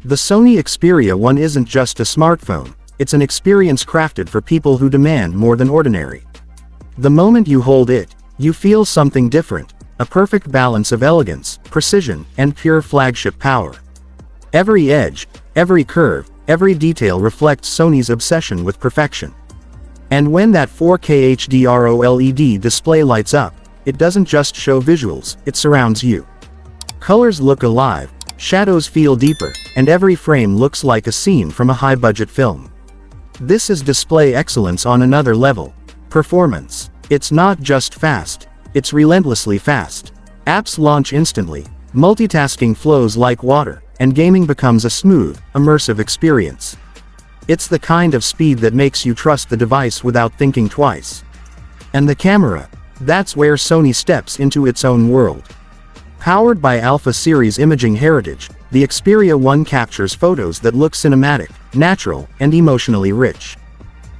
The Sony Xperia One isn't just a smartphone, it's an experience crafted for people who demand more than ordinary. The moment you hold it, you feel something different, a perfect balance of elegance, precision, and pure flagship power. Every edge, every curve, every detail reflects Sony's obsession with perfection. And when that 4K HDR OLED display lights up, it doesn't just show visuals, it surrounds you. Colors look alive, shadows feel deeper, and every frame looks like a scene from a high-budget film. This is display excellence on another level. Performance. It's not just fast, it's relentlessly fast. Apps launch instantly, multitasking flows like water, and gaming becomes a smooth, immersive experience. It's the kind of speed that makes you trust the device without thinking twice. And the camera, that's where Sony steps into its own world. Powered by Alpha Series imaging heritage, the Xperia One captures photos that look cinematic, natural, and emotionally rich.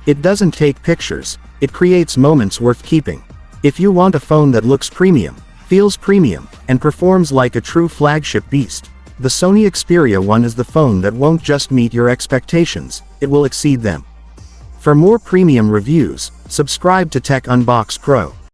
It doesn't take pictures, it creates moments worth keeping. If you want a phone that looks premium, feels premium, and performs like a true flagship beast, the Sony Xperia One is the phone that won't just meet your expectations, it will exceed them. For more premium reviews, subscribe to TechUnboxPro.